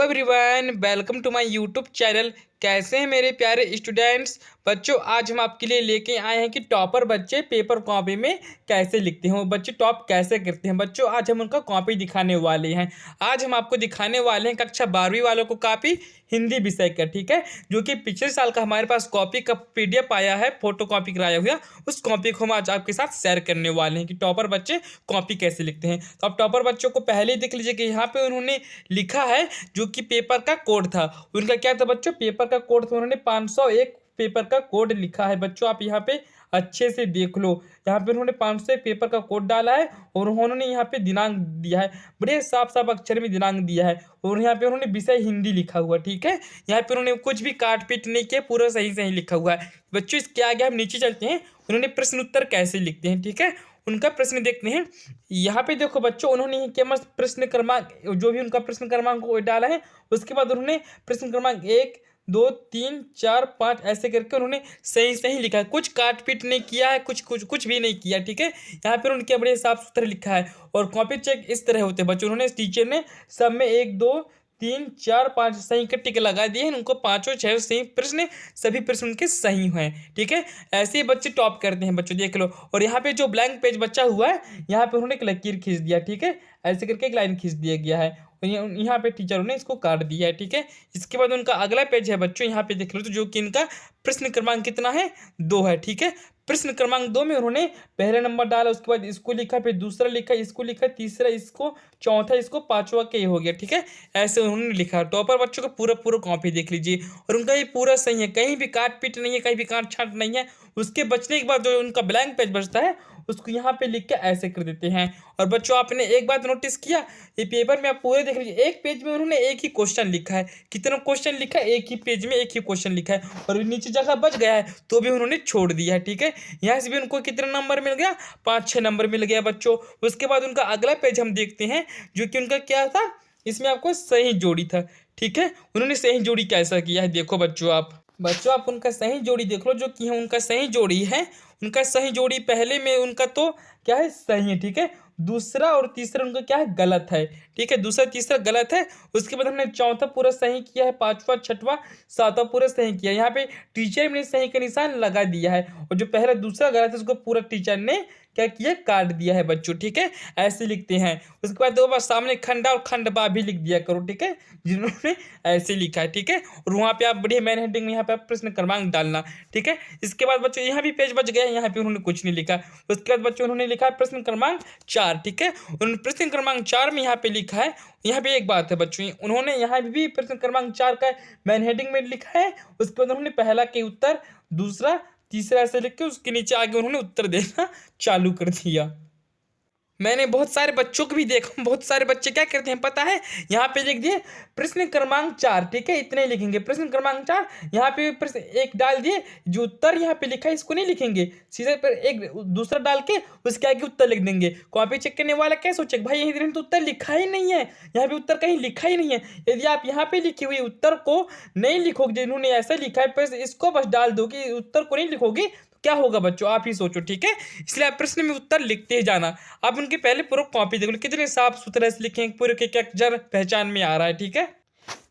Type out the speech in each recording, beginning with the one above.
Everyone, welcome to my YouTube channel. कैसे हैं मेरे प्यारे स्टूडेंट्स। बच्चों, आज हम आपके लिए लेके आए हैं कि टॉपर बच्चे पेपर कॉपी में कैसे लिखते हैं, वो बच्चे टॉप कैसे करते हैं। बच्चों, आज हम उनका कॉपी दिखाने वाले हैं। आज हम आपको दिखाने वाले हैं कक्षा 12वीं वालों को कॉपी हिंदी विषय का, ठीक है, जो कि पिछले साल का हमारे पास कॉपी का PDF आया है, फोटो कॉपी कराया हुआ। उस कॉपी को हम आज आपके साथ शेयर करने वाले हैं कि टॉपर बच्चे कॉपी कैसे लिखते हैं। तो आप टॉपर बच्चों को पहले ही देख लीजिए कि यहाँ पे उन्होंने लिखा है जो कि पेपर का कोड था। उनका क्या था बच्चों, पेपर का कोड था। उन्होंने 501 पेपर का कोड लिखा है। बच्चों, आप यहाँ पे अच्छे से देख लो, यहाँ पे उन्होंने 501 पेपर का कोड डाला है और उन्होंने यहाँ पे दिनांक दिया है, बड़े साफ साफ अक्षर में दिनांक दिया है। और यहाँ पे उन्होंने विषय हिंदी लिखा हुआ, ठीक है। यहाँ पे उन्होंने कुछ भी काट पीट नहीं किया, पूरा सही सही लिखा हुआ है। बच्चों, इसके आगे हम नीचे चलते हैं, उन्होंने प्रश्न उत्तर कैसे लिखते हैं, ठीक है, उनका प्रश्न देखते हैं। यहाँ पे देखो बच्चों, उन्होंने क्या मस्त प्रश्न क्रमांक, जो भी उनका प्रश्न क्रमांक वो डाला है, उसके बाद उन्होंने प्रश्न क्रमांक 1 2 3 4 5 ऐसे करके उन्होंने सही सही लिखा है। कुछ काट पीट नहीं किया है, कुछ भी नहीं किया, ठीक है। यहाँ पर उनके बड़े साफ सुथरे लिखा है। और कॉपी चेक इस तरह होते हैं बच्चों, उन्होंने टीचर ने सब में 1 2 3 4 5 सही के टिक लगा दिए हैं। उनको पाँचों छः सही प्रश्न, सभी प्रश्न उनके सही हैं, ठीक है। ऐसे ही बच्चे टॉप करते हैं बच्चों, देख लो। और यहाँ पे जो ब्लैंक पेज बचा हुआ है, यहाँ पे उन्होंने एक लकीर खींच दिया, ठीक है, ऐसे करके एक लाइन खींच दिया गया है। और यहाँ पे टीचरों ने इसको काट दिया है, ठीक है। इसके बाद उनका अगला पेज है बच्चों, यहाँ पे देख लो, तो जो कि इनका प्रश्न क्रमांक कितना है, 2 है, ठीक है। प्रश्न क्रमांक 2 में उन्होंने पहला नंबर डाला, उसके बाद इसको लिखा, फिर दूसरा लिखा, इसको लिखा, तीसरा इसको, चौथा इसको, पांचवा के हो गया, ठीक है। ऐसे उन्होंने लिखा। टॉपर बच्चों का पूरा पूरा कॉपी देख लीजिए, और उनका ये पूरा सही है, कहीं भी काट पीट नहीं है, कहीं भी काट छाट नहीं है। उसके बचने के बाद जो उनका ब्लैंक पेज बचता है, उसको यहाँ पे लिख के ऐसे कर देते हैं। और बच्चों, आपने एक बात नोटिस किया, ये पेपर में आप पूरे देख लीजिए, एक पेज में उन्होंने एक ही क्वेश्चन लिखा है। कितना क्वेश्चन लिखा है, एक ही पेज में एक ही क्वेश्चन लिखा है। और नीचे जगह बच गया है तो भी उन्होंने छोड़ दिया है, ठीक है। यहाँ से भी उनको कितना नंबर मिल गया, 5-6 नंबर मिल गया बच्चों। उसके बाद उनका अगला पेज हम देखते हैं, जो कि उनका क्या था, इसमें आपको सही जोड़ी था, ठीक है। उन्होंने सही जोड़ी कैसा किया है, देखो बच्चों आप उनका सही जोड़ी देख लो, जो कि है उनका सही जोड़ी है। उनका सही जोड़ी पहले में उनका तो क्या है, सही है, ठीक है। दूसरा और तीसरा उनका क्या है, गलत है, ठीक है। दूसरा तीसरा गलत है। उसके बाद हमने चौथा पूरा सही किया है, पांचवा छठवां सातवां पूरा सही किया। यहाँ पे टीचर ने सही का निशान लगा दिया है, और जो पहला दूसरा गलत है उसको पूरा टीचर ने क्या किया, काट दिया है बच्चों, ठीक है। ऐसे लिखते हैं। उसके बाद दो बार सामने खंडा और खंडबा भी लिख दिया करो, ठीक है, जिन्होंने ऐसे लिखा है, ठीक है। और वहाँ पे आप बढ़िया मैन हेडिंग में यहाँ पे आप प्रश्न क्रमांक डालना, ठीक है। इसके बाद बच्चों यहाँ भी पेज बच गया, यहाँ पे उन्होंने कुछ नहीं लिखा। उसके बाद बच्चों उन्होंने लिखा है प्रश्न क्रमांक 4, ठीक है। उन्होंने प्रश्न क्रमांक 4 में यहाँ पे लिखा है, यहाँ पे एक बात है बच्चों, उन्होंने यहाँ भी प्रश्न क्रमांक 4 का मैन हेडिंग में लिखा है। उसके बाद उन्होंने पहला के उत्तर, दूसरा तीसरा ऐसे लिख के उसके नीचे आगे उन्होंने उत्तर देना चालू कर दिया। मैंने बहुत सारे बच्चों को भी देखा, बहुत सारे बच्चे क्या करते हैं पता है, यहाँ पे लिख दिए प्रश्न क्रमांक 4, ठीक है, इतने लिखेंगे प्रश्न क्रमांक 4। यहाँ पे प्रश्न 1 डाल दिए, जो उत्तर यहाँ पे लिखा है इसको नहीं लिखेंगे, सीधे पर एक दूसरा डाल के उसके आगे उत्तर लिख देंगे। कॉपी चेक करने वाला क्या सोचेगा, भाई यही तो उत्तर लिखा ही नहीं है, यहाँ पे उत्तर कहीं लिखा ही नहीं है। यदि आप यहाँ पे लिखे हुए उत्तर को नहीं लिखोगे, जिन्होंने ऐसा लिखा है, पर इसको बस डाल दो कि उत्तर को नहीं लिखोगे, क्या होगा बच्चों, आप ही सोचो, ठीक है। इसलिए आप प्रश्न में उत्तर लिखते ही जाना। आप उनके पहले पूरा कॉपी देख लो, कितने साफ सुथरे से लिखे हैं, पूरे के अक्षर पहचान में आ रहा है, ठीक है।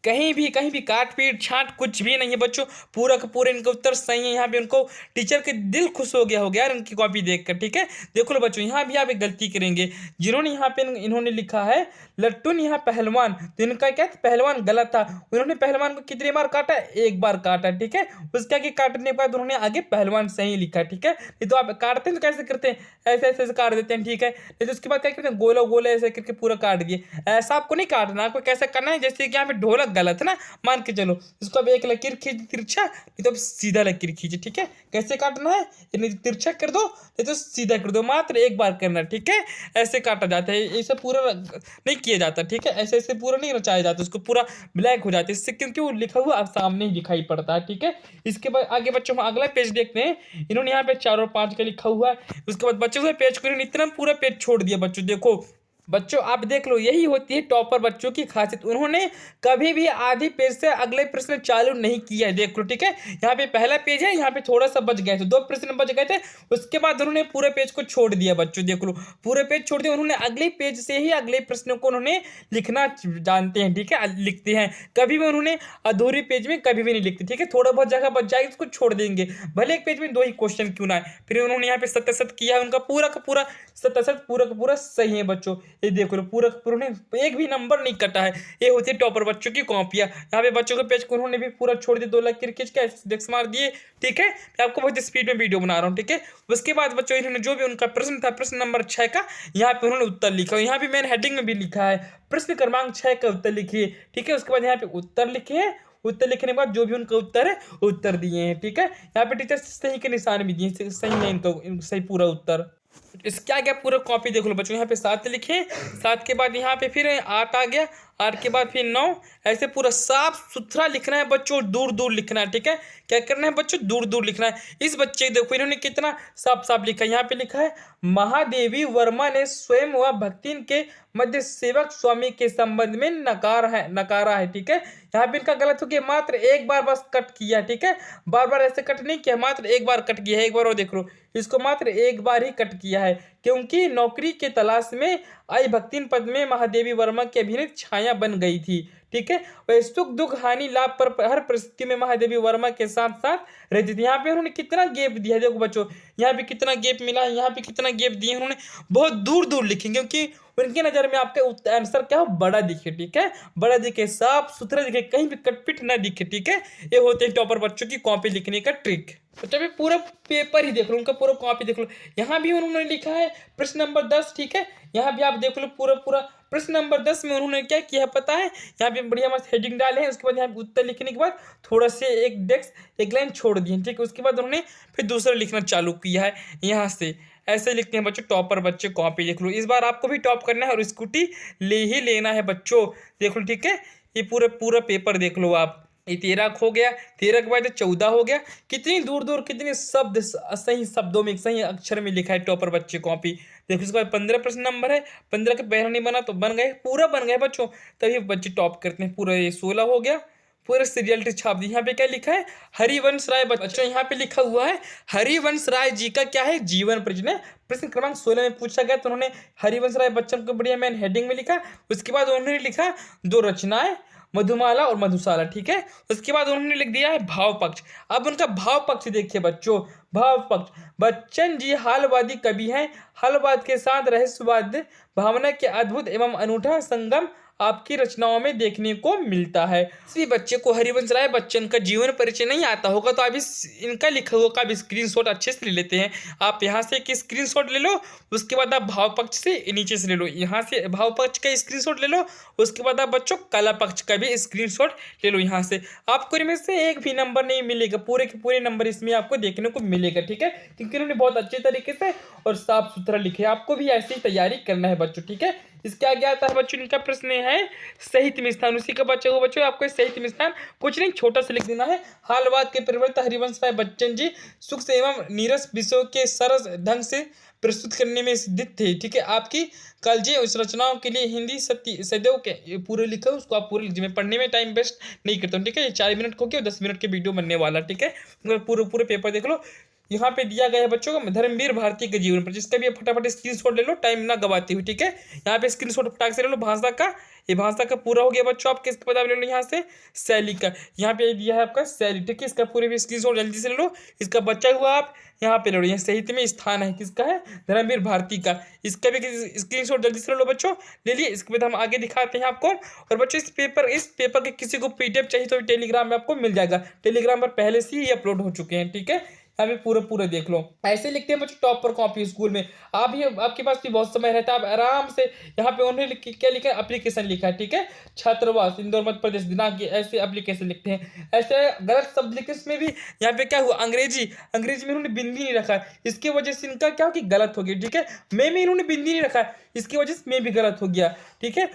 कहीं भी काट पीट छाट कुछ भी नहीं है बच्चों, पूरा का पूरा इनका उत्तर सही है। यहाँ पे उनको टीचर के दिल खुश हो गया यार इनकी कॉपी देखकर, ठीक है। देखो लो बच्चों, यहाँ भी आप एक गलती करेंगे, जिन्होंने यहाँ पे इन्होंने लिखा है लट्टू यहाँ पहलवान, तो इनका क्या था, पहलवान गलत था। उन्होंने पहलवान को कितनी बार काटा, 1 बार काटा, ठीक है। उसके आगे काटने के बाद उन्होंने आगे पहलवान सही लिखा, ठीक है। नहीं तो आप काटते हैं तो कैसे करते हैं, ऐसे ऐसे ऐसे काट देते हैं, ठीक है। नहीं तो उसके बाद क्या करते हैं, गोला गोला ऐसे करके पूरा काट दिए। ऐसा आपको नहीं काटना, आपको कैसे करना है, जैसे कि यहाँ पे ढोलक गलत है ना, मान के चलो, इसको अब एक लकीर खींच तिरछा, नहीं तो अब सीधा लकीर खींचे, ठीक है। कैसे काटना है, नहीं तिरछा कर दो, नहीं तो सीधा कर दो, मात्र 1 बार करना, ठीक है। ऐसे काटा जाता है, ऐसे पूरा नहीं किया जाता, ठीक है। ऐसे ऐसे पूरा नहीं रचाया जाता, उसको पूरा ब्लैक हो जाता है इससे, क्योंकि वो लिखा हुआ आप सामने ही दिखाई पड़ता है, ठीक है। इसके बाद आगे बच्चों हम अगला पेज देखते हैं। इन्होंने यहाँ पे 4 और 5 का लिखा हुआ है। उसके बाद बच्चों के पेज को इन्होंने इतना पूरा पेज छोड़ दिया बच्चों, देखो बच्चों आप देख लो, यही होती है टॉपर बच्चों की खासियत। उन्होंने कभी भी आधी पेज से अगले प्रश्न चालू नहीं किया है, देख लो ठीक है। यहाँ पे पहला पेज है, यहाँ पे थोड़ा सा बच गए थे, 2 प्रश्न बच गए थे, उसके बाद उन्होंने पूरे पेज को छोड़ दिया। बच्चों देख लो, पूरे पेज छोड़ दिया उन्होंने, अगले पेज से ही अगले प्रश्नों को उन्होंने लिखना जानते हैं, ठीक है, लिखते हैं। कभी भी उन्होंने अधूरी पेज में कभी भी नहीं लिखते, ठीक है। थोड़ा बहुत जगह बच जाएगी उसको छोड़ देंगे, भले एक पेज में 2 ही क्वेश्चन क्यों ना है। फिर उन्होंने यहाँ पे 77 किया है, उनका पूरा का पूरा 77 पूरा का पूरा सही है बच्चों। ये देख लो, पूरा उन्होंने एक भी नंबर नहीं कटा है। ये होती है टॉपर बच्चों की कॉपियां। यहाँ पे बच्चों के पेज को उन्होंने भी पूरा छोड़ दिया, 2 लाख खींच के डेस्क मार दिए, ठीक है। मैं आपको बहुत स्पीड में वीडियो बना रहा हूँ, ठीक है। उसके बाद बच्चों इन्होंने जो भी उनका प्रश्न था, प्रश्न नंबर 6 का, यहाँ पे उन्होंने उत्तर लिखा। यहाँ पे मैंने हेडिंग में भी लिखा है प्रश्न क्रमांक 6 का उत्तर लिखिए, ठीक है। उसके बाद यहाँ पे उत्तर लिखे हैं, उत्तर लिखने के बाद जो भी उनका उत्तर है उत्तर दिए हैं, ठीक है। यहाँ पे टीचर सही के निशान भी दिए, सही है इनका सही पूरा उत्तर। इसका क्या पूरा कॉपी देख लो बच्चों, यहाँ पे 7 लिखे, 7 के बाद यहाँ पे फिर 8 आ गया, 8 के बाद फिर 9, ऐसे पूरा साफ सुथरा लिखना है बच्चों, दूर दूर लिखना है, ठीक है। क्या करना है बच्चों, दूर दूर लिखना है। इस बच्चे देखो इन्होंने कितना साफ साफ लिखा है। यहाँ पे लिखा है महादेवी वर्मा ने स्वयं व भक्तिन के मध्य सेवक स्वामी के संबंध में नकारा है, ठीक है। यहाँ पे इनका गलत हो गया, मात्र एक बार बस कट किया, ठीक है। बार बार ऐसे कट नहीं किया, मात्र एक बार कट किया है। एक बार और देख लो, इसको मात्र एक बार ही कट किया है, क्योंकि नौकरी के तलाश में आई भक्तिन पद में महादेवी वर्मा की अभिनीत छाया बन गई थी, ठीक है। वह सुख दुख हानि लाभ पर हर परिस्थिति में महादेवी वर्मा के साथ साथ रहती थी। यहाँ पे उन्होंने कितना गैप दिया है देखो बच्चों, यहाँ पे कितना गैप मिला है, यहाँ पे कितना गैप दिए उन्होंने, बहुत दूर दूर लिखेंगे, क्योंकि उनकी नज़र में आपका आंसर क्या हो, बड़ा दिखे, ठीक है, बड़ा दिखे, साफ सुथरा दिखे, कहीं भी कटपिट ना दिखे, ठीक है। ये होते हैं टॉपर बच्चों की कॉपी लिखने का ट्रिक। बच्चों पे पूरा पेपर ही देख लो, उनका पूरा कॉपी देख लो। यहाँ भी उन्होंने लिखा है प्रश्न नंबर 10, ठीक है। यहाँ भी आप देख लो पूरा पूरा प्रश्न नंबर 10 में उन्होंने क्या किया पता है, यहाँ पे बढ़िया मस्त हेडिंग डाले हैं। उसके बाद यहाँ पे उत्तर लिखने के बाद थोड़ा से एक डेस्क एक लाइन छोड़ दी है, ठीक है। उसके बाद उन्होंने फिर दूसरा लिखना चालू किया है यहाँ से, ऐसे लिखते हैं बच्चों टॉपर बच्चे कॉपी। देख लो, इस बार आपको भी टॉप करना है और स्कूटी ले ही लेना है बच्चों, देख लो, ठीक है। ये पूरा पूरा पेपर देख लो आप, ये 13 हो गया, 13 के बाद 14 हो गया। कितनी दूर दूर कितने शब्द सही शब्दों में सही अक्षर में लिखा है टॉपर बच्चे कॉपी। देखो इसके बाद 15 प्रश्न नंबर है, 15 का पहला नहीं बना तो बन गए, पूरा बन गए बच्चों, तभी बच्चे टॉप करते हैं। पूरा ये 16 हो गया, पूरे सीरियलिटी छाप दी। यहाँ पे क्या लिखा है, हरिवंश राय बच्चों, यहाँ पे लिखा हुआ है हरिवंश राय जी का क्या है जीवन परिचय। प्रश्न क्रमांक 16 में पूछा गया तो उन्होंने हरिवंश राय बच्चन को बढ़िया मैंने हेडिंग में लिखा। उसके बाद उन्होंने लिखा 2 रचनाएं, मधुमाला और मधुशाला, ठीक है। उसके बाद उन्होंने लिख दिया है भाव पक्ष। अब उनका भाव पक्ष देखिए बच्चों, भाव पक्ष, बच्चन जी हालवादी कवि हैं, हालवाद के साथ रहस्यवाद भावना के अद्भुत एवं अनूठा संगम आपकी रचनाओं में देखने को मिलता है। किसी बच्चे को हरिवंश राय बच्चन का जीवन परिचय नहीं आता होगा तो आप इनका लिखा हुआ का स्क्रीनशॉट अच्छे से ले लेते हैं। आप यहाँ से एक स्क्रीनशॉट ले लो, उसके बाद आप भाव पक्ष से नीचे से ले लो, यहाँ से भाव पक्ष का स्क्रीनशॉट ले लो, उसके बाद आप बच्चों कला पक्ष का भी स्क्रीनशॉट ले लो। यहाँ से आपको इनमें से एक भी नंबर नहीं मिलेगा, पूरे के पूरे नंबर इसमें आपको देखने को मिलेगा, ठीक है, क्योंकि इन्होंने बहुत अच्छे तरीके से और साफ सुथरा लिखे। आपको भी ऐसी तैयारी करना है बच्चों, ठीक है। इसके आगे आता है बच्चों, इनका प्रश्न है साहित्य में स्थान, उसी का बच्चा हो बच्चों, आपको साहित्य में स्थान कुछ नहीं छोटा सा लिख देना है। हालवाद के परिवर्तन हरिवंश राय बच्चन जी सुख से एवं नीरस विषयों के सरस ढंग से प्रस्तुत करने में सिद्ध थे, ठीक है। आपकी कलजे उस रचनाओं के लिए हिंदी सदैव के पूरे लिखा है, उसको आप पूरे लीजिए। मैं पढ़ने में टाइम वेस्ट नहीं करता हूँ, ठीक है। ये 4 मिनट को क्या 10 मिनट के वीडियो बनने वाला, ठीक है। पूरे पेपर देख लो। यहाँ पे दिया गया है बच्चों का धर्मवीर भारती के जीवन पर, जिसका भी फटाफट स्क्रीनशॉट ले लो टाइम ना गवाते हुए, ठीक है। यहाँ पे स्क्रीनशॉट फटाक से ले लो भाषा का, ये भाषा का पूरा हो गया बच्चों। आपके इसके बाद ले लो यहाँ से शैली का, यहाँ पे दिया है आपका शैली, ठीक है। इसका पूरे भी स्क्रीनशॉट जल्दी से ले लो। इसका बच्चा हुआ आप यहाँ पे ले लो, यहाँ साहित्य में स्थान है किसका है, धर्मवीर भारती का, इसका भी स्क्रीनशॉट जल्दी से ले लो बच्चों, ले लिए। इसके बाद हम आगे दिखाते हैं आपको। और बच्चों इस पेपर के किसी को पीडीएफ चाहिए तो टेलीग्राम में आपको मिल जाएगा, टेलीग्राम पर पहले से ही अपलोड हो चुके हैं, ठीक है। अभी पूरा देख लो। ऐसे लिखते हैं बच्चों टॉप पर कॉपी स्कूल में। आप ही आपके पास भी बहुत समय रहता है, आप आराम से यहाँ पे उन्होंने क्या लिखा है, एप्लीकेशन लिखा है, ठीक है। छात्रावास इंदौर मध्य प्रदेश दिनांक, ऐसे एप्लीकेशन लिखते हैं। ऐसे गलत शब्द लिखे इसमें भी, यहाँ पे क्या हुआ अंग्रेजी में इन्होंने बिंदी नहीं रखा है, इसकी वजह से इनका क्या हो कि गलत हो गया, ठीक है। में इन्होंने बिंदी नहीं रखा है, इसकी वजह से में भी गलत हो गया, ठीक है।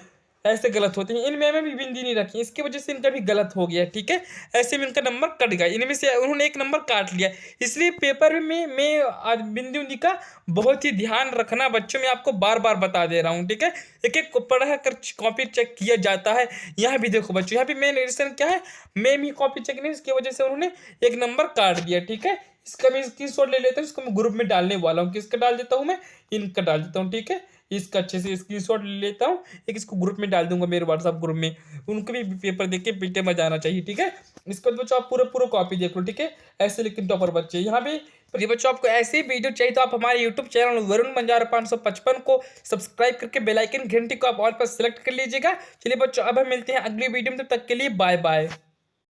ऐसे गलत होते हैं। इनमें भी बिंदी नहीं रखी, इसकी वजह से इनका भी गलत हो गया, ठीक है। ऐसे में इनका नंबर कट गया, इनमें से उन्होंने एक नंबर काट लिया। इसलिए पेपर में मैं आज बिंदी उंदी का बहुत ही ध्यान रखना बच्चों, में आपको बार बार बता दे रहा हूँ, ठीक है। एक एक पढ़ा कर कॉपी चेक किया जाता है। यहाँ भी देखो बच्चों, यहाँ भी मेन रीजन क्या है, मैं भी कॉपी चेक नहीं, इसकी वजह से उन्होंने एक नंबर काट दिया, ठीक है। इसका मैं स्क्रीनशॉट ले लेता हूँ, इसको मैं ग्रुप में डालने वाला हूँ। किसका डाल देता हूँ मैं, इनका डाल देता हूँ, ठीक है। इसका अच्छे से स्क्रीनशॉट ले लेता हूँ, एक इसको ग्रुप में डाल दूंगा, मेरे व्हाट्सएप ग्रुप में। उनको भी पेपर देख के पीटे मजा आना चाहिए, ठीक है। इसको बच्चों आप पूरा पूरा कॉपी देख लो, ठीक है। ऐसे लेकिन टॉपर बच्चे यहाँ पे। ये बच्चों आपको ऐसे ही वीडियो चाहिए तो आप हमारे यूट्यूब चैनल वरुण बंजारा 555 को सब्सक्राइब करके बेल आइकन घंटी को आप ऑल पर सेलेक्ट कर लीजिएगा। चलिए बच्चों, अब हम मिलते हैं अगली वीडियो में, तब तक के लिए बाय बाय।